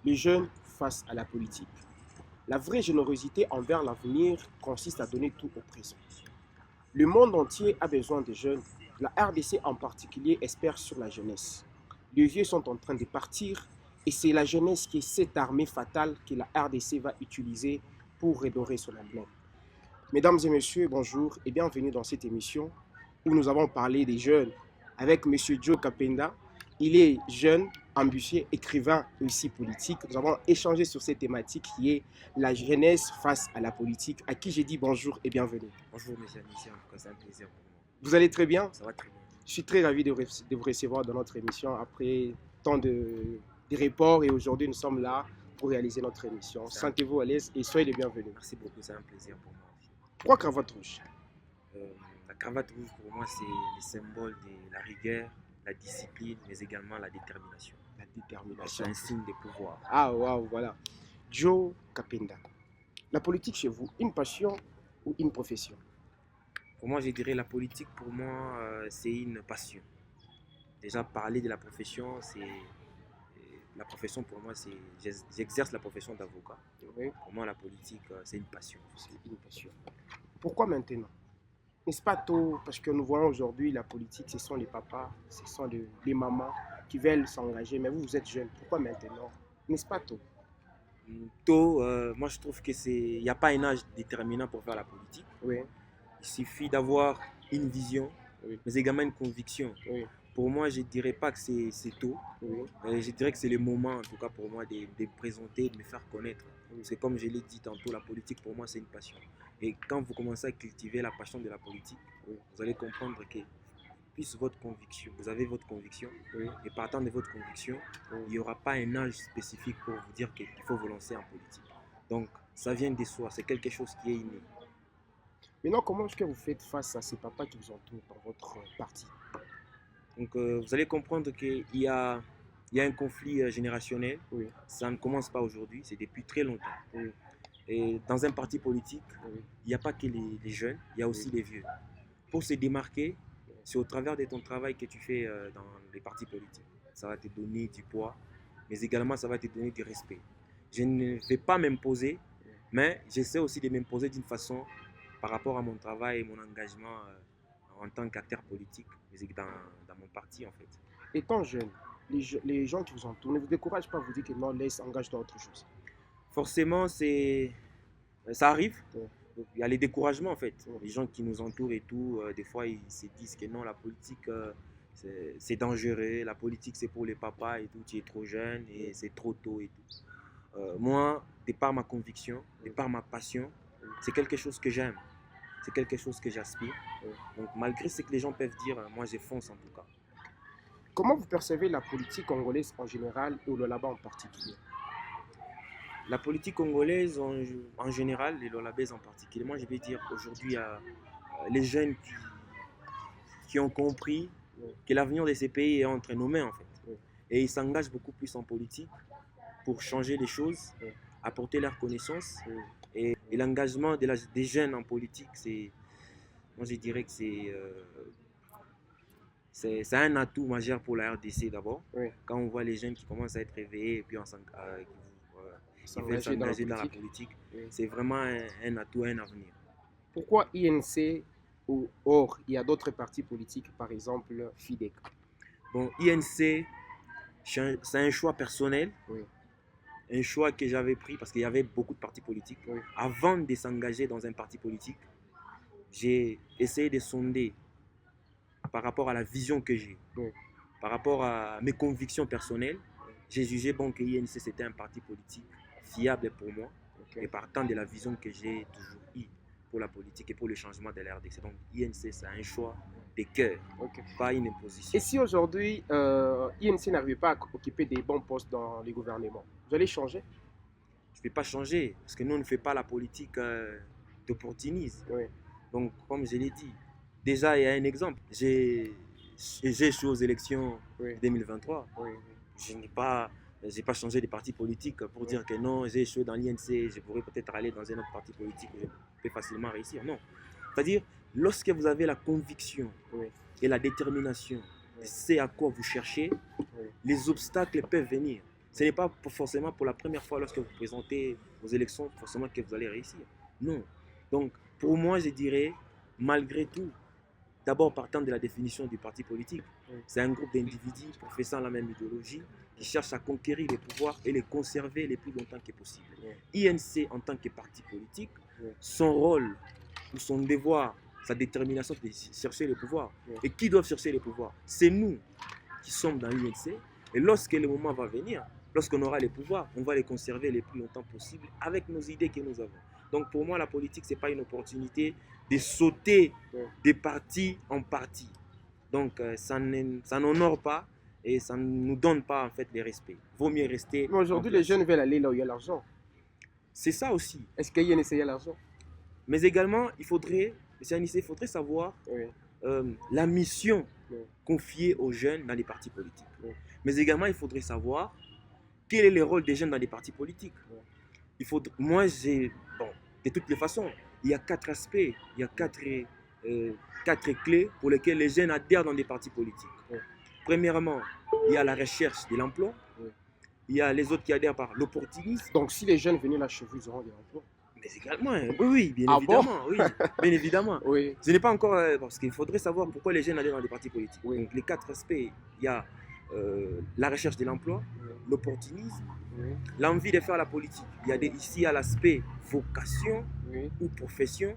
Les jeunes face à la politique. La vraie générosité envers l'avenir consiste à donner tout au présent. Le monde entier a besoin des jeunes. La RDC en particulier espère sur la jeunesse. Les vieux sont en train de partir et c'est la jeunesse qui est cette armée fatale que la RDC va utiliser pour redorer son emblème. Mesdames et messieurs, bonjour et bienvenue dans cette émission où nous avons parlé des jeunes avec M. Joe Kapenda. Il est jeune, ambitieux, écrivain et aussi politique. Nous avons échangé sur cette thématique qui est la jeunesse face à la politique, à qui j'ai dit bonjour et bienvenue. Bonjour, monsieur Anissé, en tout cas, c'est un plaisir pour moi. Vous allez très bien? Ça va très bien. Je suis très ravi de vous recevoir dans notre émission après tant de reports et aujourd'hui nous sommes là pour réaliser notre émission. Sentez-vous à l'aise et soyez les bienvenus. Merci beaucoup, c'est un plaisir pour moi aussi. Pourquoi cravate rouge? La cravate rouge, pour moi, c'est le symbole de la rigueur, la discipline, mais également la détermination. La détermination. C'est un signe de pouvoir. Ah, waouh, voilà. Joe Kapenda. La politique chez vous, une passion ou une profession? Pour moi, je dirais la politique, pour moi, c'est une passion. Déjà, parler de la profession, c'est... La profession, pour moi, c'est... J'exerce la profession d'avocat. Oui. Pour moi, la politique, c'est une passion. C'est une passion. Pourquoi maintenant? N'est-ce pas tôt? Parce que nous voyons aujourd'hui la politique, ce sont les papas, ce sont les mamans qui veulent s'engager. Mais vous, vous êtes jeune. Pourquoi maintenant? N'est-ce pas tôt? Tôt, moi, je trouve qu'il n'y a pas un âge déterminant pour faire la politique. Oui. Il suffit d'avoir une vision, Oui. mais également une conviction. Oui. Pour moi, je ne dirais pas que c'est tôt. Oui. Je dirais que c'est le moment, en tout cas pour moi, de me présenter, de me faire connaître. Oui. C'est comme je l'ai dit tantôt, la politique, pour moi, c'est une passion. Et quand vous commencez à cultiver la passion de la politique, Oui. vous allez comprendre que plus votre conviction, vous avez votre conviction, Oui. et partant de votre conviction, Oui. il n'y aura pas un âge spécifique pour vous dire qu'il faut vous lancer en politique. Donc, ça vient de soi, c'est quelque chose qui est inné. Maintenant, comment est-ce que vous faites face à ces papas qui vous entourent dans votre parti? Donc, vous allez comprendre qu'il y a un conflit générationnel. Oui. Ça ne commence pas aujourd'hui, c'est depuis très longtemps. Oui. Et dans un parti politique, Oui. il n'y a pas que les jeunes, il y a aussi Oui. les vieux. Pour se démarquer, c'est au travers de ton travail que tu fais dans les partis politiques. Ça va te donner du poids, mais également ça va te donner du respect. Je ne vais pas m'imposer, mais j'essaie aussi de m'imposer d'une façon par rapport à mon travail et mon engagement en tant qu'acteur politique, mais dans mon parti en fait. Étant jeune, les gens qui vous entourent ne vous découragent pas à vous dire que non, laisse, engage dans autre chose. Forcément, ça arrive. Ouais. Donc, il y a les découragements en fait. Ouais. Les gens qui nous entourent et tout, des fois ils se disent que non, la politique c'est dangereux, la politique c'est pour les papas et tout, tu es trop jeune et c'est trop tôt et tout. Moi, de par ma conviction, de par ma passion, c'est quelque chose que j'aime, c'est quelque chose que j'aspire. Donc malgré ce que les gens peuvent dire, moi je fonce en tout cas. Comment vous percevez la politique congolaise en général ou le Laba en particulier? La politique congolaise en général, et le Labès en particulier, moi je vais dire aujourd'hui, il y a les jeunes qui ont compris que l'avenir de ces pays est entre nos mains en fait. Et ils s'engagent beaucoup plus en politique pour changer les choses, apporter leurs connaissances. Et l'engagement des jeunes en politique, moi je dirais que c'est un atout majeur pour la RDC d'abord. Oui. Quand on voit les jeunes qui commencent à être réveillés et puis qui veulent s'engager dans la politique, oui. C'est vraiment un atout, un avenir. Pourquoi INC ou or, il y a d'autres partis politiques, par exemple FIDEC? Bon, INC, c'est un choix personnel, oui. Un choix que j'avais pris parce qu'il y avait beaucoup de partis politiques. Oui. Avant de s'engager dans un parti politique, j'ai essayé de sonder par rapport à la vision que j'ai, oui. Par rapport à mes convictions personnelles. J'ai jugé bon que INC c'était un parti politique fiable pour moi, okay. Et partant de la vision que j'ai toujours eue pour la politique et pour le changement de la RDC. Donc INC c'est un choix de cœur, okay. Pas une imposition. Et si aujourd'hui INC n'arrive pas à occuper des bons postes dans les gouvernements, vous allez changer? Je ne vais pas changer parce que nous on ne fait pas la politique d'opportunisme. Oui. Donc comme je l'ai dit, déjà il y a un exemple. J'ai échoué aux élections 2023. Oui. Je n'ai pas changé de parti politique pour dire que non, j'ai échoué dans l'INC, je pourrais peut-être aller dans un autre parti politique où je peux facilement réussir. Non. C'est-à-dire, lorsque vous avez la conviction et la détermination, c'est à quoi vous cherchez, les obstacles peuvent venir. Ce n'est pas forcément pour la première fois lorsque vous présentez aux élections forcément que vous allez réussir. Non. Donc, pour moi, je dirais, malgré tout, d'abord partant de la définition du parti politique, c'est un groupe d'individus professant la même idéologie qui cherchent à conquérir les pouvoirs et les conserver le plus longtemps que possible. INC, en tant que parti politique, son rôle ou son devoir, sa détermination, c'est de chercher le pouvoir. Et qui doit chercher le pouvoir? C'est nous qui sommes dans l'INC. Et lorsque le moment va venir, lorsqu'on aura les pouvoirs, on va les conserver le plus longtemps possible avec nos idées que nous avons. Donc pour moi, la politique, ce n'est pas une opportunité de sauter de parti en parti. Donc ça n'honore pas et ça ne nous donne pas en fait le respect. Vaut mieux rester. Mais aujourd'hui, les jeunes veulent aller là où il y a l'argent. C'est ça aussi. Est-ce qu'il y a essayé l'argent? Mais également, il faudrait savoir la mission confiée aux jeunes dans les partis politiques. Mais également, il faudrait savoir quel est le rôle des jeunes dans les partis politiques. Moi, de toutes les façons, il y a 4 aspects, il y a 4 clés pour lesquelles les jeunes adhèrent dans des partis politiques. Premièrement, il y a la recherche de l'emploi. Il y a les autres qui adhèrent par l'opportunisme. Donc, si les jeunes venaient là chez vous, ils auront de l'emploi. Mais également, oui, bien évidemment. Bon? Oui, bien évidemment. Oui. Ce n'est pas encore, parce qu'il faudrait savoir pourquoi les jeunes adhèrent dans les partis politiques. Oui. Donc, les 4 aspects, il y a la recherche de l'emploi, l'opportunisme, l'envie de faire la politique. Ici, il y a l'aspect vocation ou profession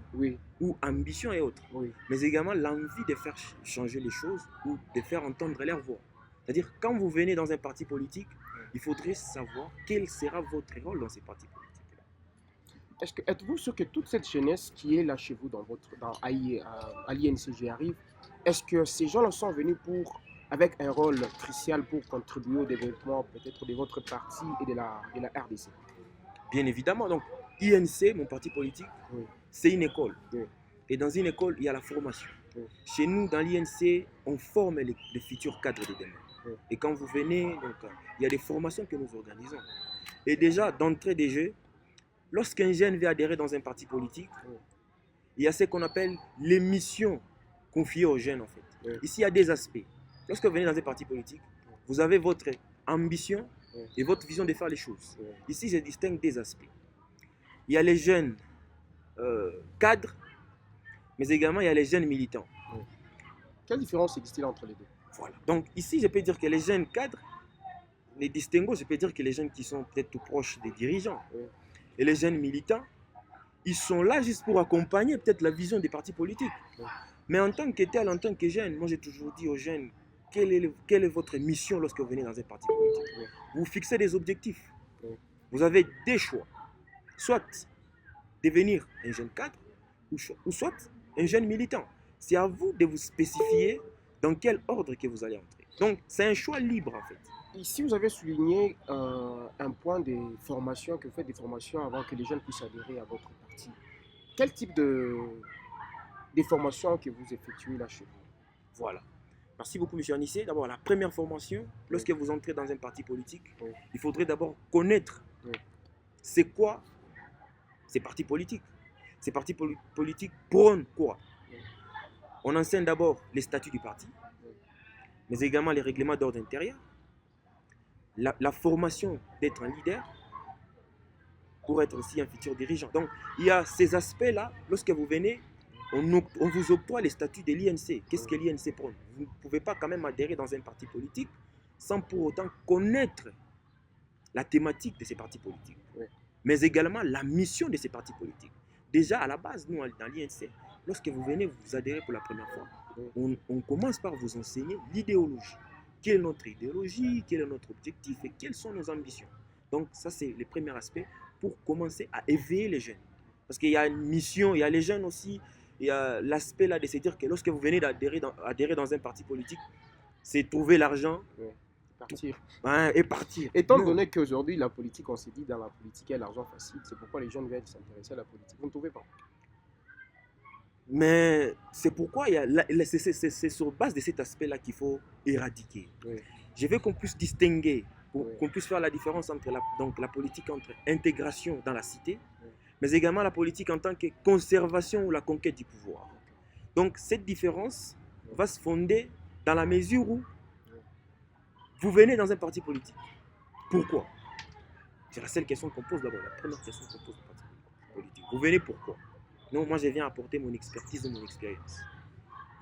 ou ambition et autres. Mais également l'envie de faire changer les choses ou de faire entendre leur voix. C'est-à-dire, quand vous venez dans un parti politique, il faudrait savoir quel sera votre rôle dans ces partis politiques. Êtes-vous sûr que toute cette jeunesse qui est là chez vous à l'INCG arrive, est-ce que ces gens-là sont venus avec un rôle crucial pour contribuer au développement peut-être de votre parti et de la RDC? Bien évidemment. Donc, INC, mon parti politique, c'est une école. Et dans une école, il y a la formation. Chez nous, dans l'INC, on forme les futurs cadres de demain. Et quand vous venez, donc, il y a des formations que nous organisons. Et déjà, d'entrée des jeux, lorsqu'un jeune veut adhérer dans un parti politique, il y a ce qu'on appelle les missions confiées aux jeunes en fait. Ici, il y a des aspects. Lorsque vous venez dans un parti politique, vous avez votre ambition et votre vision de faire les choses. Ici, je distingue des aspects. Il y a les jeunes cadres, mais également il y a les jeunes militants. Quelle différence existe-t-il entre les deux? Voilà. Donc ici, je peux dire que les jeunes cadres, les distinguo, je peux dire que les jeunes qui sont peut-être tout proches des dirigeants, et les jeunes militants, ils sont là juste pour accompagner peut-être la vision des partis politiques. Mais en tant que tel, en tant que jeune, moi j'ai toujours dit aux jeunes, quelle est votre mission lorsque vous venez dans un parti politique? Vous fixez des objectifs. Vous avez des choix. Soit devenir un jeune cadre, ou soit un jeune militant. C'est à vous de vous spécifier dans quel ordre que vous allez entrer. Donc c'est un choix libre en fait. Ici, vous avez souligné un point des formations, que vous faites des formations avant que les jeunes puissent adhérer à votre parti. Quel type de formations que vous effectuez là chez vous? Voilà. Merci beaucoup, M. Anissé. D'abord, la première formation, lorsque vous entrez dans un parti politique, il faudrait d'abord connaître c'est quoi ces partis politiques. Ces partis politiques prônent quoi? On enseigne d'abord les statuts du parti, mais également les règlements d'ordre intérieur, la formation d'être un leader pour être aussi un futur dirigeant. Donc, il y a ces aspects-là. Lorsque vous venez, on vous octroie les statuts de l'INC. Qu'est-ce que l'INC prône? Vous ne pouvez pas quand même adhérer dans un parti politique sans pour autant connaître la thématique de ces partis politiques, mais également la mission de ces partis politiques. Déjà, à la base, nous, dans l'INC, lorsque vous venez vous adhérer pour la première fois, on commence par vous enseigner l'idéologie. Quelle est notre idéologie, quel est notre objectif et quelles sont nos ambitions. Donc ça, c'est le premier aspect pour commencer à éveiller les jeunes. Parce qu'il y a une mission, il y a les jeunes aussi, il y a l'aspect là de se dire que lorsque vous venez d'adhérer dans un parti politique, c'est trouver l'argent et partir. Étant donné qu'aujourd'hui, la politique, on s'est dit, dans la politique, il y a l'argent facile, c'est pourquoi les jeunes veulent s'intéresser à la politique. Vous ne trouvez pas? Mais c'est pourquoi c'est sur base de cet aspect-là qu'il faut éradiquer. Je veux qu'on puisse distinguer, qu'on puisse faire la différence entre la politique entre intégration dans la cité, mais également la politique en tant que conservation ou la conquête du pouvoir. Donc cette différence va se fonder dans la mesure où vous venez dans un parti politique. Pourquoi? C'est la seule question qu'on pose d'abord, la première question qu'on pose au parti politique. Vous venez pourquoi? Non, moi je viens apporter mon expertise et mon expérience.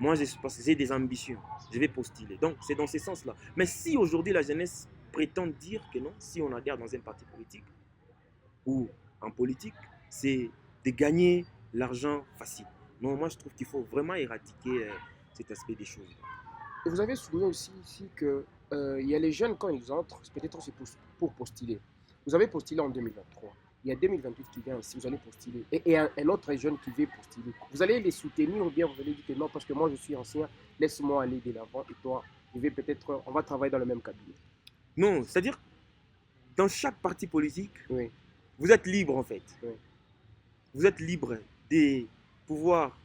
Moi, parce que j'ai des ambitions, je vais postuler. Donc, c'est dans ce sens-là. Mais si aujourd'hui la jeunesse prétend dire que non, si on adhère dans un parti politique ou en politique, c'est de gagner l'argent facile. Non, moi je trouve qu'il faut vraiment éradiquer cet aspect des choses. Et vous avez souligné aussi ici que il y a les jeunes quand ils entrent, peut-être c'est pour postuler. Vous avez postulé en 2023. Il y a 2028 qui vient ici, vous allez postuler. Et un autre jeune qui veut postuler. Vous allez les soutenir ou bien vous allez dire que non, parce que moi je suis ancien, laisse-moi aller de l'avant et toi, je vais peut-être, on va travailler dans le même cabinet. Non, c'est-à-dire, dans chaque parti politique, Oui, vous êtes libre en fait. oui, Vous êtes libre de pouvoir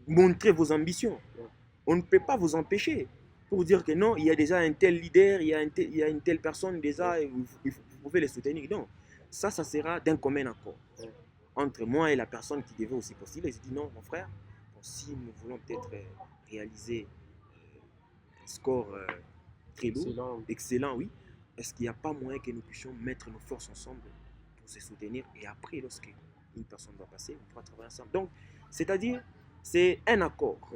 montrer vos ambitions. oui. On ne peut pas vous empêcher pour dire que non, il y a déjà un tel leader, il y a une telle personne déjà, et vous pouvez les soutenir. Non, ça sera d'un commun accord. Oui. Entre moi et la personne qui devait aussi postuler, je dis non, mon frère, bon, si nous voulons peut-être réaliser un score très lourd, excellent, oui, est-ce qu'il n'y a pas moyen que nous puissions mettre nos forces ensemble pour se soutenir et après, lorsque une personne va passer, on pourra travailler ensemble. Donc, c'est-à-dire, c'est un accord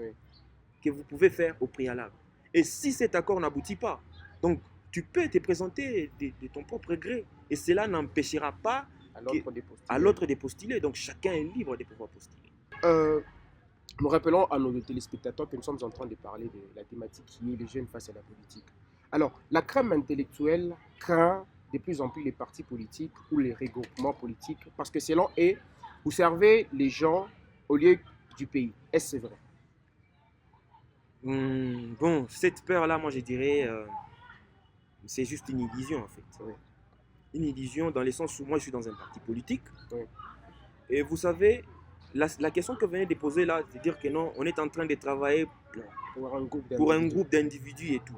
que vous pouvez faire au préalable. Et si cet accord n'aboutit pas, donc tu peux te présenter de ton propre gré et cela n'empêchera pas à l'autre de postuler. Donc chacun est libre de pouvoir postuler. Nous rappelons à nos téléspectateurs que nous sommes en train de parler de la thématique qui est les jeunes face à la politique. Alors, la crème intellectuelle craint de plus en plus les partis politiques ou les regroupements politiques parce que selon eux, vous servez les gens au lieu du pays. Est-ce vrai? Bon, cette peur-là, moi je dirais, c'est juste une illusion en fait. Oui. Une illusion dans le sens où moi je suis dans un parti politique. Oui. Et vous savez, la question que vous venez de poser là, c'est dire que non, on est en train de travailler pour un groupe d'individus et tout.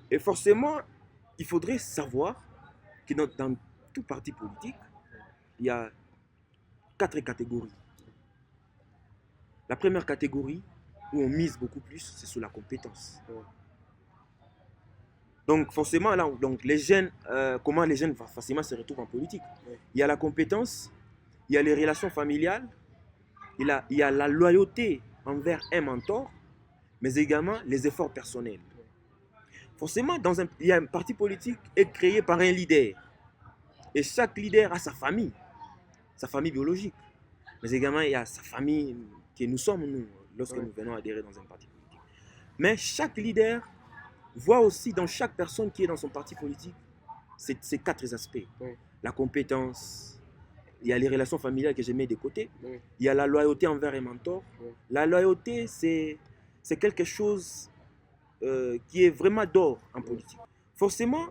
Et forcément, il faudrait savoir que dans tout parti politique, il y a 4 catégories. La première catégorie, où on mise beaucoup plus, c'est sur la compétence. Donc forcément, là, donc les jeunes, comment les jeunes facilement se retrouvent en politique? Il y a la compétence, il y a les relations familiales, il y a la loyauté envers un mentor, mais également les efforts personnels. Forcément, il y a un parti politique est créé par un leader. Et chaque leader a sa famille biologique. Mais également, il y a sa famille que nous sommes, nous, lorsque nous venons adhérer dans un parti politique. Mais chaque leader voit aussi dans chaque personne qui est dans son parti politique ces 4 aspects. La compétence, il y a les relations familiales que je mets de côté, il y a la loyauté envers un mentor. La loyauté, c'est quelque chose qui est vraiment d'or en politique. Forcément,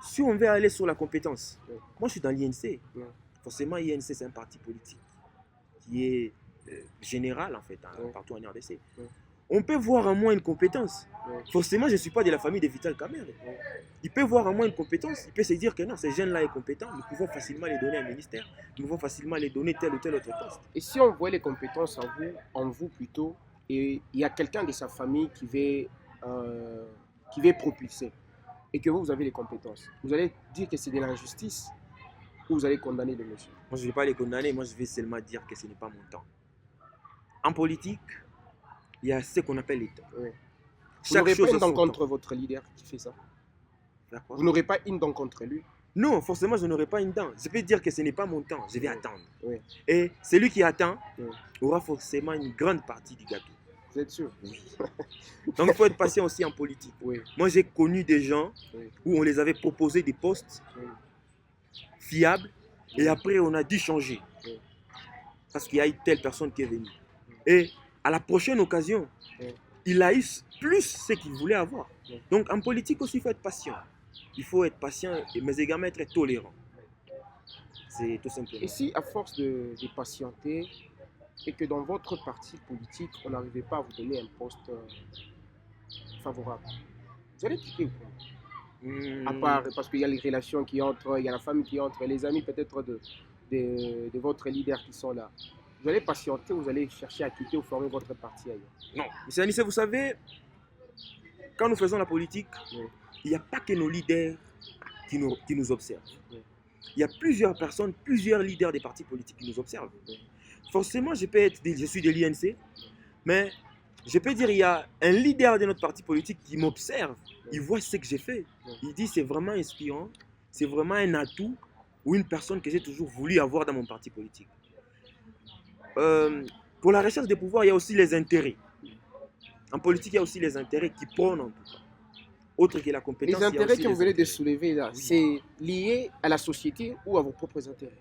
si on veut aller sur la compétence, moi je suis dans l'INC. Forcément, l'INC c'est un parti politique qui est général en fait, partout en RDC. On peut voir en moi une compétence. Forcément, je ne suis pas de la famille de Vital Kamerhe. Il peut voir en moi une compétence, il peut se dire que non, ces jeunes-là sont compétents, nous pouvons facilement les donner un ministère, nous pouvons facilement les donner tel ou tel autre poste. Et si on voit les compétences en vous plutôt, et il y a quelqu'un de sa famille qui veut propulser, et que vous avez les compétences, vous allez dire que c'est de l'injustice ou vous allez condamner le monsieur? Moi, je ne vais pas les condamner, moi je vais seulement dire que ce n'est pas mon temps. En politique, il y a ce qu'on appelle les temps. Vous n'aurez pas une dent contre votre leader qui fait ça? Vous n'aurez pas une dent contre lui? Non, forcément, je n'aurai pas une dent. Je peux dire que ce n'est pas mon temps, je vais attendre. Et celui qui attend aura forcément une grande partie du gâteau. Vous êtes sûr? Oui. Donc il faut être patient aussi en politique. Moi, j'ai connu des gens où on les avait proposé des postes fiables et après on a dû changer parce qu'il y a eu telle personne qui est venue. Et à la prochaine occasion, il a eu plus ce qu'il voulait avoir. Donc en politique aussi, il faut être patient. Il faut être patient, mais également être tolérant. C'est tout simplement. Et si à force de patienter et que dans votre parti politique, on n'arrivait pas à vous donner un poste favorable, vous allez quitter ou pas? À part parce qu'il y a les relations qui entrent, il y a la famille qui entre, les amis peut-être de votre leader qui sont là. Vous allez patienter, vous allez chercher à quitter ou former votre parti ailleurs? Non. M. Anissé, vous savez, quand nous faisons la politique, il n'y a pas que nos leaders qui nous observent. Oui. Il y a plusieurs personnes, plusieurs leaders des partis politiques qui nous observent. Oui. Forcément, je suis de l'INC, mais je peux dire il y a un leader de notre parti politique qui m'observe. Oui. Il voit ce que j'ai fait. Oui. Il dit c'est vraiment inspirant, c'est vraiment un atout ou une personne que j'ai toujours voulu avoir dans mon parti politique. Pour la recherche des pouvoirs, il y a aussi les intérêts. En politique, il y a aussi les intérêts qui prônent en tout cas. Autre que la compétence. Les il y a intérêts aussi que vous les venez de intérêts. soulever là, Oui. c'est lié à la société ou à vos propres intérêts?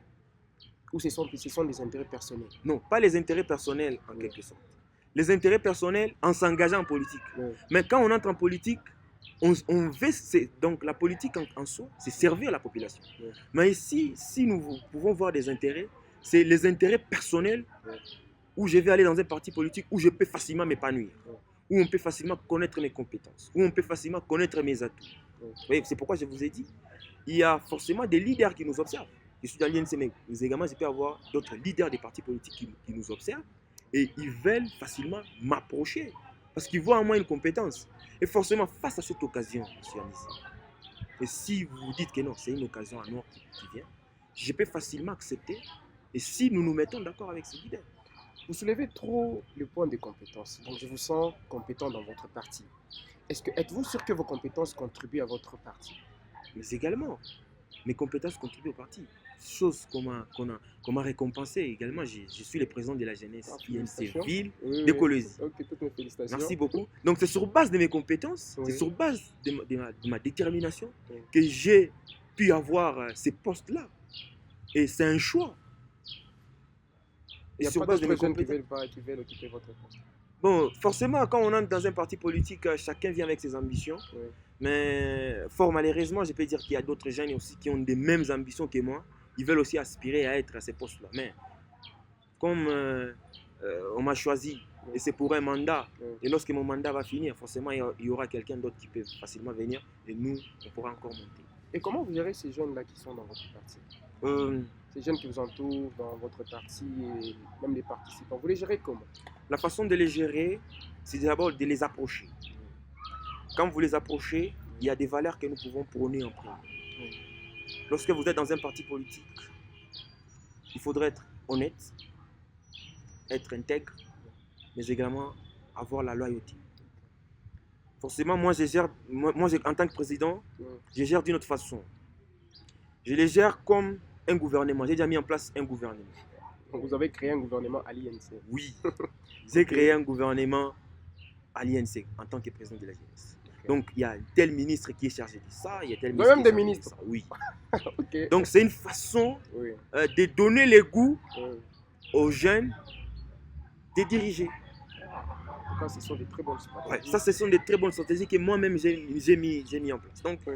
Ou ce sont des intérêts personnels? Non, pas les intérêts personnels en Oui. quelque sorte. Les intérêts personnels en s'engageant en politique. Oui. Mais quand on entre en politique, on veut, donc la politique en soi, c'est servir la population. Oui. Mais ici, si nous pouvons voir des intérêts, c'est les intérêts personnels Oui. où je vais aller dans un parti politique où je peux facilement m'épanouir, Oui. où on peut facilement connaître mes compétences, où on peut facilement connaître mes atouts. Oui. Vous voyez, c'est pourquoi je vous ai dit, il y a forcément des leaders qui nous observent. Je suis dans l'INC, mais également, je peux avoir d'autres leaders des partis politiques qui nous observent et ils veulent facilement m'approcher parce qu'ils voient en moi une compétence. Et forcément, face à cette occasion, M. Anissé, et si vous vous dites que non, c'est une occasion à nous qui vient, je peux facilement accepter. Et si nous nous mettons d'accord avec ces leaders, Vous soulevez trop le point des compétences. Donc je vous sens compétent dans votre parti. Êtes-vous sûr que vos compétences contribuent à votre parti? mais également, mes compétences contribuent au parti. Chose qu'on m'a récompensé également. Je suis le président de la jeunesse INC Félicitations. Ville Oui, de oui. Colosie. Ok, toutes mes félicitations. Merci beaucoup. Donc c'est sur base de mes compétences, Oui. c'est sur base de ma détermination Oui. que j'ai pu avoir ces postes-là. Et c'est un choix. Il n'y a sur pas base de d'autres mes jeunes compétences. qui veulent occuper votre poste. Bon, forcément, quand on entre dans un parti politique, chacun vient avec ses ambitions. Oui. Mais fort malheureusement, je peux dire qu'il y a d'autres jeunes aussi qui ont des mêmes ambitions que moi. Ils veulent aussi aspirer à être à ces postes-là. Mais comme on m'a choisi, et c'est pour un mandat, Oui. et lorsque mon mandat va finir, forcément, il y aura quelqu'un d'autre qui peut facilement venir, et nous, on pourra encore monter. Et comment vous gérez ces jeunes-là qui sont dans votre parti? Euh, Ces jeunes qui vous entourent dans votre parti et même les participants, vous les gérez comment? la façon de les gérer, c'est d'abord de les approcher. Quand vous les approchez, il y a des valeurs que nous pouvons prôner en premier. Oui. Lorsque vous êtes dans un parti politique, il faudrait être honnête, être intègre, mais également avoir la loyauté. Forcément, moi, en tant que président, Oui. je gère d'une autre façon. Je les gère comme un gouvernement. J'ai déjà mis en place un gouvernement. Donc vous avez créé un gouvernement à l'INC. Oui, j'ai créé un gouvernement à l'INC en tant que président de la jeunesse. Ok. Donc, il y a tel ministre qui est chargé de ça, il y a tel Vous avez ministre même qui est des chargé de ministres? ça. Oui. Ok. Donc, c'est une façon Oui. de donner les goûts Oui. aux jeunes de diriger. En tout cas, ce sont des très bonnes stratégies. Ouais, ça, ce sont des très bonnes stratégies que moi-même j'ai mis en place. Donc, Oui.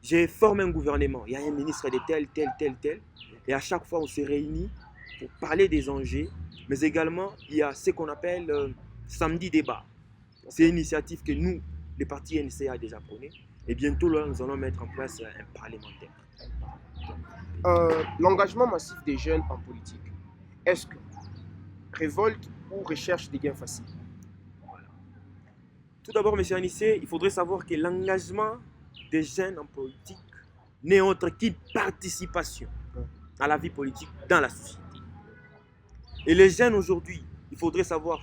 j'ai formé un gouvernement. Il y a un ministre de tel. Et à chaque fois, on se réunit pour parler des enjeux. Mais également, il y a ce qu'on appelle samedi débat. C'est une initiative que nous, les partis NC, a déjà prôné. Et bientôt, là, nous allons mettre en place un parlementaire. L'engagement massif des jeunes en politique, est-ce que révolte ou recherche des gains faciles? Tout d'abord, M. Anissé, il faudrait savoir que l'engagement des jeunes en politique n'est autre qu'une participation à la vie politique dans la société. Et les jeunes aujourd'hui, il faudrait savoir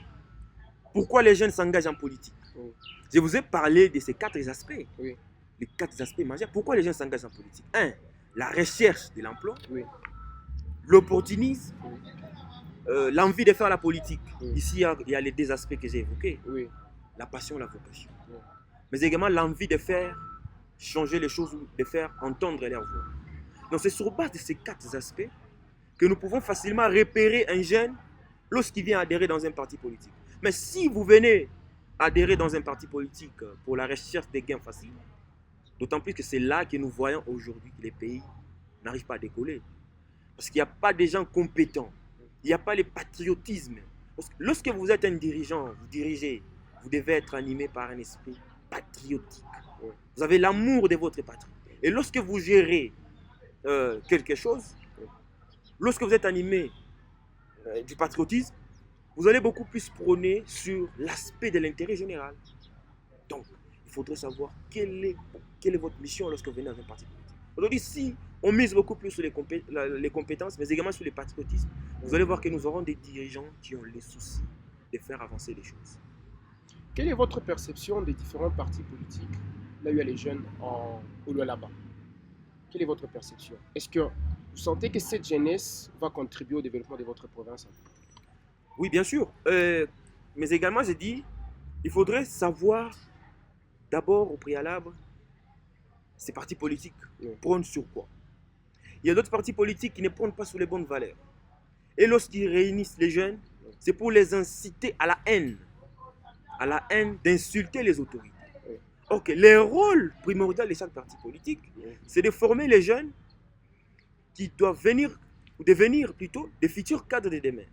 pourquoi les jeunes s'engagent en politique. Oui. Je vous ai parlé de ces 4 aspects. Oui. Les 4 aspects majeurs. Pourquoi les jeunes s'engagent en politique? 1. La recherche de l'emploi. Oui. L'opportunisme. Oui. L'envie de faire la politique. Oui. Ici, il y a les 2 aspects que j'ai évoqués. Oui. La passion, la vocation. Oui. Mais également l'envie de faire changer les choses, de faire entendre leur voix. Donc c'est sur base de ces 4 aspects que nous pouvons facilement repérer un jeune lorsqu'il vient adhérer dans un parti politique. Mais si vous venez adhérer dans un parti politique pour la recherche des gains faciles, d'autant plus que c'est là que nous voyons aujourd'hui que les pays n'arrivent pas à décoller. Parce qu'il n'y a pas de gens compétents, il n'y a pas le patriotisme. Lorsque vous êtes un dirigeant, vous dirigez, vous devez être animé par un esprit patriotique. Vous avez l'amour de votre patrie. Et lorsque vous gérez quelque chose, lorsque vous êtes animé du patriotisme, vous allez beaucoup plus prôner sur l'aspect de l'intérêt général. Donc, il faudrait savoir quelle est votre mission lorsque vous venez dans un parti politique. Aujourd'hui, si on mise beaucoup plus sur les compétences, mais également sur le patriotisme, vous allez voir que nous aurons des dirigeants qui ont les soucis de faire avancer les choses. Quelle est votre perception des différents partis politiques? Là où il y a les jeunes au Lualaba. Quelle est votre perception? Est-ce que vous sentez que cette jeunesse va contribuer au développement de votre province? Oui, bien sûr. Mais également, j'ai dit, il faudrait savoir d'abord au préalable, ces partis politiques prônent sur quoi? Il y a d'autres partis politiques qui ne prônent pas sur les bonnes valeurs. Et lorsqu'ils réunissent les jeunes, c'est pour les inciter à la haine d'insulter les autorités. Ok, le rôle primordial de chaque parti politique, c'est de former les jeunes qui doivent devenir plutôt des futurs cadres de demain.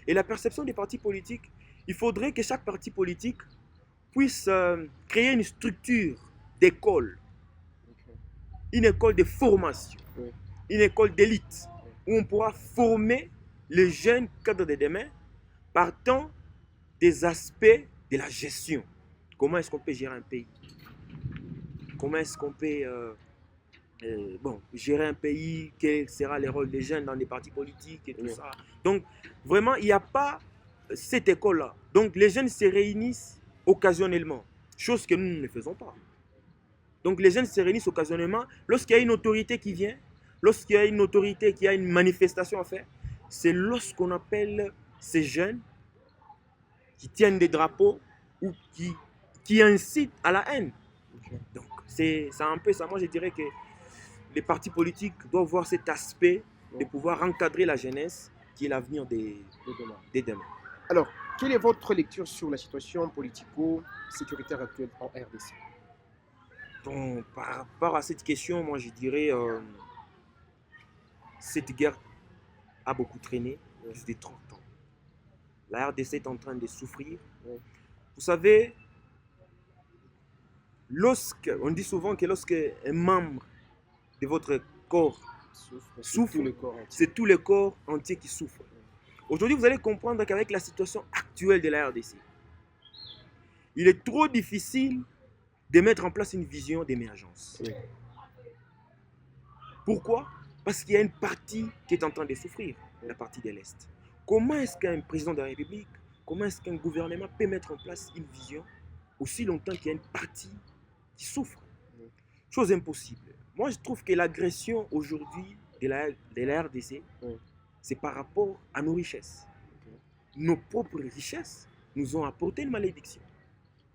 Et la perception des partis politiques, il faudrait que chaque parti politique puisse créer une structure d'école, une école de formation, une école d'élite, où on pourra former les jeunes cadres de demain partant des aspects de la gestion. Comment est-ce qu'on peut gérer un pays? Comment est-ce qu'on peut gérer un pays? Quel sera le rôle des jeunes dans les partis politiques et tout ça? Donc, vraiment, il n'y a pas cette école-là. Donc, les jeunes se réunissent occasionnellement, chose que nous ne faisons pas. Donc, les jeunes se réunissent occasionnellement lorsqu'il y a une autorité qui vient, lorsqu'il y a une autorité qui a une manifestation à faire. C'est lorsqu'on appelle ces jeunes qui tiennent des drapeaux ou qui incitent à la haine. Donc, c'est un peu ça. Moi, je dirais que les partis politiques doivent voir cet aspect de pouvoir encadrer la jeunesse qui est l'avenir des demain. Alors, quelle est votre lecture sur la situation politico-sécuritaire actuelle en RDC? Donc, par rapport à cette question, moi, je dirais cette guerre a beaucoup traîné depuis 30 ans. La RDC est en train de souffrir. Vous savez, on dit souvent que lorsque un membre de votre corps souffre, c'est tout le corps entier qui souffre. Aujourd'hui, vous allez comprendre qu'avec la situation actuelle de la RDC, il est trop difficile de mettre en place une vision d'émergence. Pourquoi? Parce qu'il y a une partie qui est en train de souffrir, la partie de l'Est. Comment est-ce qu'un président de la République, comment est-ce qu'un gouvernement peut mettre en place une vision aussi longtemps qu'il y a une partie qui souffre? Chose impossible. Moi, je trouve que l'agression aujourd'hui de la RDC, c'est par rapport à nos richesses. Nos propres richesses nous ont apporté une malédiction.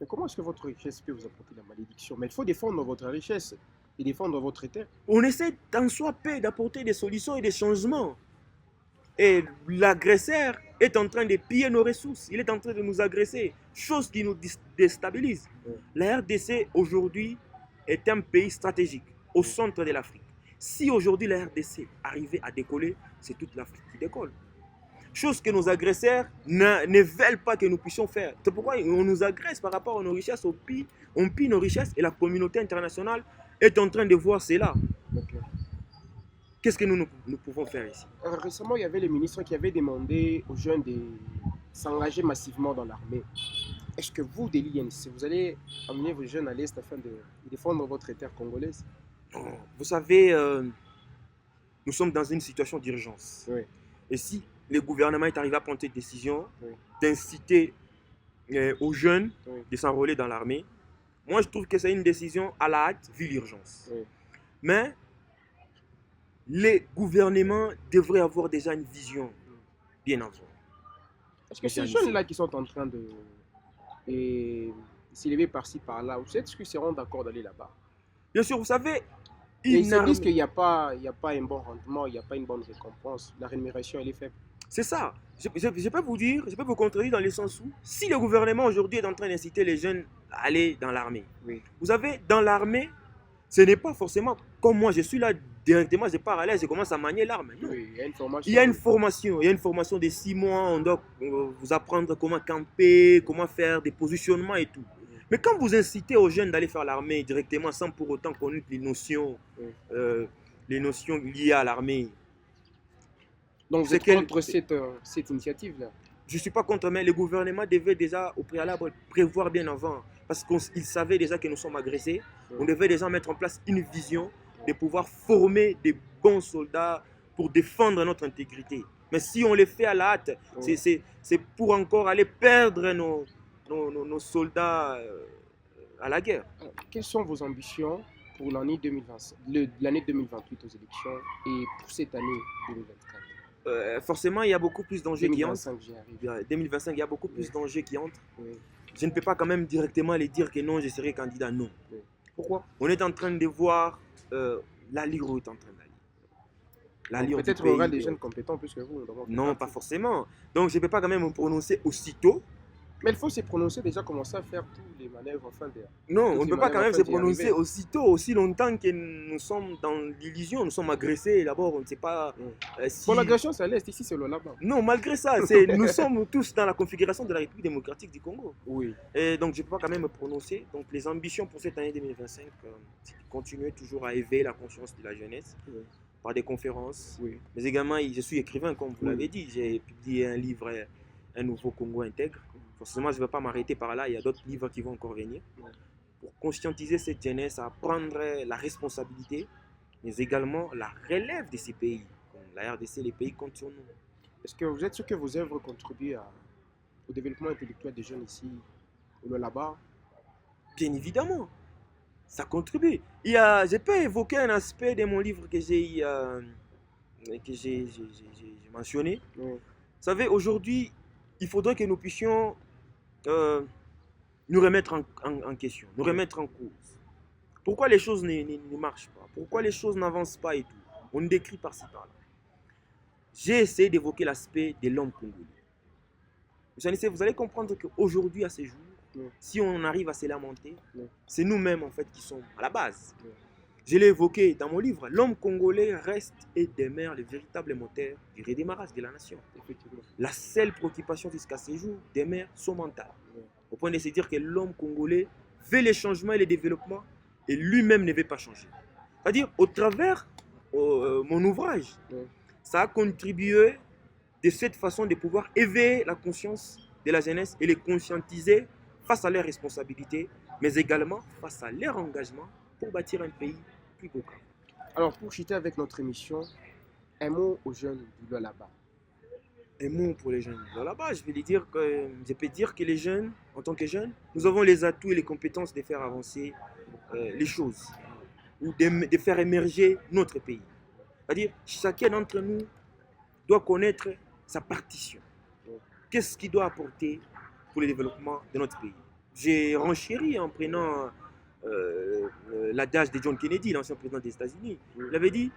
Mais comment est-ce que votre richesse peut vous apporter la malédiction? Mais il faut défendre votre richesse et défendre votre terre. On essaie tant soit peu d'apporter des solutions et des changements. Et l'agresseur est en train de piller nos ressources. Il est en train de nous agresser, chose qui nous déstabilise. La RDC aujourd'hui est un pays stratégique au centre de l'Afrique. Si aujourd'hui la RDC arrivait à décoller, c'est toute l'Afrique qui décolle. Chose que nos agresseurs ne veulent pas que nous puissions faire. C'est pourquoi on nous agresse par rapport à nos richesses, on pille nos richesses et la communauté internationale est en train de voir cela. Qu'est-ce que nous pouvons faire ici? Récemment, il y avait le ministre qui avait demandé aux jeunes de s'engager massivement dans l'armée. Est-ce que vous, de l'INC, vous allez amener vos jeunes à l'Est afin de défendre votre terre congolaise? Vous savez, nous sommes dans une situation d'urgence. Et si le gouvernement est arrivé à prendre cette décision d'inciter aux jeunes de s'enrôler dans l'armée, moi je trouve que c'est une décision à la hâte vu l'urgence. Mais les gouvernements devraient avoir déjà une vision bien avant. Est-ce que ces jeunes-là qui sont en train de s'élever par-ci par-là, vous êtes-ce qu'ils seront d'accord d'aller là-bas? Bien sûr, vous savez, ils se disent qu'il n'y a pas un bon rendement, il n'y a pas une bonne récompense, la rémunération elle est faible. C'est ça. Je peux vous dire, je peux vous contredire dans le sens où, si le gouvernement aujourd'hui est en train d'inciter les jeunes à aller dans l'armée, vous savez, dans l'armée, ce n'est pas forcément comme moi, je suis là directement, je pars à l'aise, je commence à manier l'arme. Il y a une formation. Il y a une formation de 6 mois, on doit vous apprendre comment camper, comment faire des positionnements et tout. Mais quand vous incitez aux jeunes d'aller faire l'armée directement sans pour autant connaître les notions liées à l'armée. Donc vous êtes contre cette initiative-là? Je ne suis pas contre, mais le gouvernement devait déjà au préalable prévoir bien avant. Parce qu'il savait déjà que nous sommes agressés. On devait déjà mettre en place une vision de pouvoir former des bons soldats pour défendre notre intégrité. Mais si on les fait à la hâte, c'est pour encore aller perdre nos soldats à la guerre. Quelles sont vos ambitions pour l'année 2025, l'année 2028 aux élections et pour cette année 2024? Forcément, il y a beaucoup plus d'enjeux qui entrent. 2025, j'y arrive. 2025, il y a beaucoup plus d'enjeux qui entrent. Oui. Je ne peux pas quand même directement les dire que non, je serai candidat, non. Oui. Pourquoi? On est en train de voir l'allure est en train d'aller. Peut-être qu'il y aura des jeunes compétents plus que vous. Non, pas forcément. Donc, je ne peux pas quand même me prononcer aussitôt. Mais il faut se prononcer, déjà commencer à faire tous les manœuvres afin de... Non, on ne peut pas quand même se prononcer aussitôt, aussi longtemps que nous sommes dans l'illusion, nous sommes agressés. D'abord, on ne sait pas si... Bon, l'agression, c'est à l'Est, ici, c'est le là-bas. Non, malgré ça, nous sommes tous dans la configuration de la République démocratique du Congo. Oui. Et donc, je ne peux pas quand même me prononcer. Donc, les ambitions pour cette année 2025, c'est de continuer toujours à éveiller la conscience de la jeunesse. Oui. Par des conférences. Oui. Mais également, je suis écrivain, comme vous l'avez dit. J'ai publié un livre, Un nouveau Congo intègre. Forcément, je ne vais pas m'arrêter par là. Il y a d'autres livres qui vont encore venir. Pour conscientiser cette jeunesse à prendre la responsabilité, mais également la relève de ces pays. Comme la RDC, les pays comptent sur nous. Est-ce que vous êtes sûr que vos œuvres contribuent au développement intellectuel des jeunes ici ou là-bas? Bien évidemment. Ça contribue. Je peux évoquer un aspect de mon livre que j'ai mentionné. Oui. Vous savez, aujourd'hui, il faudrait que nous puissions nous remettre en question, nous remettre en cause. Pourquoi les choses ne marchent pas? Pourquoi les choses n'avancent pas et tout? On décrit par-ci par-là. J'ai essayé d'évoquer l'aspect de l'homme congolais. Vous allez comprendre qu'aujourd'hui, à ces jours, si on arrive à se lamenter, c'est nous-mêmes en fait qui sommes à la base. Je l'ai évoqué dans mon livre, l'homme congolais reste et demeure le véritable moteur du redémarrage de la nation. La seule préoccupation jusqu'à ce jour demeure son mental. Au point de se dire que l'homme congolais veut les changements et le développement et lui-même ne veut pas changer. C'est-à-dire, au travers mon ouvrage, ça a contribué de cette façon de pouvoir éveiller la conscience de la jeunesse et les conscientiser face à leurs responsabilités, mais également face à leur engagement pour bâtir un pays plus beau. Alors, pour chuter avec notre émission, un mot aux jeunes du là-bas. Un mot pour les jeunes du là-bas, je peux dire que les jeunes, en tant que jeunes, nous avons les atouts et les compétences de faire avancer les choses, ou de faire émerger notre pays. C'est-à-dire, chacun d'entre nous doit connaître sa partition. Qu'est-ce qu'il doit apporter pour le développement de notre pays? J'ai renchéri en prenant l'adage de John Kennedy, l'ancien président des États-Unis. Il avait dit,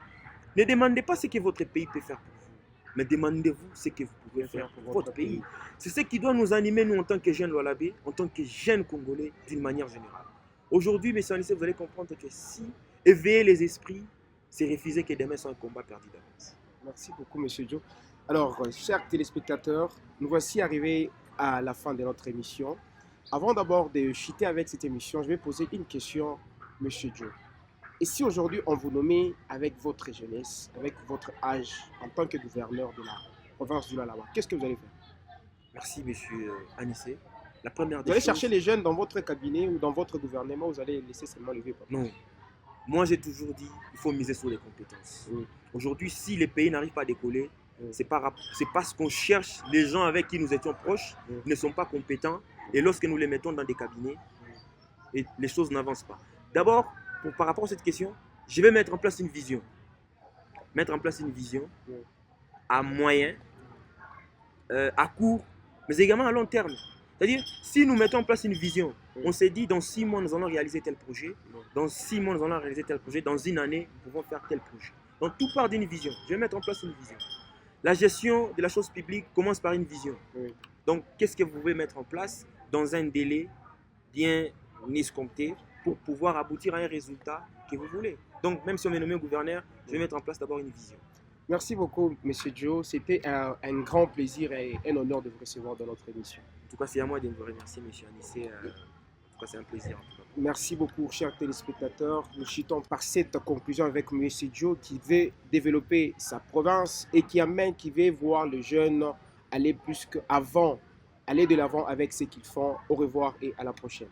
ne demandez pas ce que votre pays peut faire pour vous, mais demandez-vous ce que vous pouvez faire pour votre pays. C'est ce qui doit nous animer, nous, en tant que jeunes Lualabé, en tant que jeunes Congolais, d'une manière générale. Aujourd'hui, messieurs et vous allez comprendre que si éveiller les esprits, c'est refuser que demain soit un combat perdu d'avance. Merci beaucoup, monsieur Joe. Alors, chers téléspectateurs, nous voici arrivés à la fin de notre émission. Avant d'abord de chuter avec cette émission, je vais poser une question, monsieur Joe. Et si aujourd'hui on vous nommait avec votre jeunesse, avec votre âge, en tant que gouverneur de la province du Lualaba, qu'est-ce que vous allez faire? Merci, monsieur Anissé. La première vous allez chercher les jeunes dans votre cabinet ou dans votre gouvernement, vous allez laisser seulement lever? Non. Moi, j'ai toujours dit qu'il faut miser sur les compétences. Oui. Aujourd'hui, si les pays n'arrivent pas à décoller, c'est parce qu'on cherche les gens avec qui nous étions proches, ne sont pas compétents. Et lorsque nous les mettons dans des cabinets, et les choses n'avancent pas. D'abord, par rapport à cette question, je vais mettre en place une vision. Mettre en place une vision à moyen, à court, mais également à long terme. C'est-à-dire, si nous mettons en place une vision, on s'est dit dans 6 mois, nous allons réaliser tel projet. Dans 6 mois, nous allons réaliser tel projet. Dans une année, nous pouvons faire tel projet. Donc, tout part d'une vision. Je vais mettre en place une vision. La gestion de la chose publique commence par une vision. Donc, qu'est-ce que vous pouvez mettre en place dans un délai bien escompté pour pouvoir aboutir à un résultat que vous voulez? Donc, même si on est nommé gouverneur, je vais mettre en place d'abord une vision. Merci beaucoup, monsieur Joe. C'était un grand plaisir et un honneur de vous recevoir dans notre émission. En tout cas, c'est à moi de vous remercier, monsieur Anissé. En tout cas, c'est un plaisir. En tout cas. Merci beaucoup, chers téléspectateurs. Nous chutons par cette conclusion avec monsieur Joe qui veut développer sa province et qui veut voir les jeunes aller plus qu'avant, aller de l'avant avec ce qu'ils font. Au revoir et à la prochaine.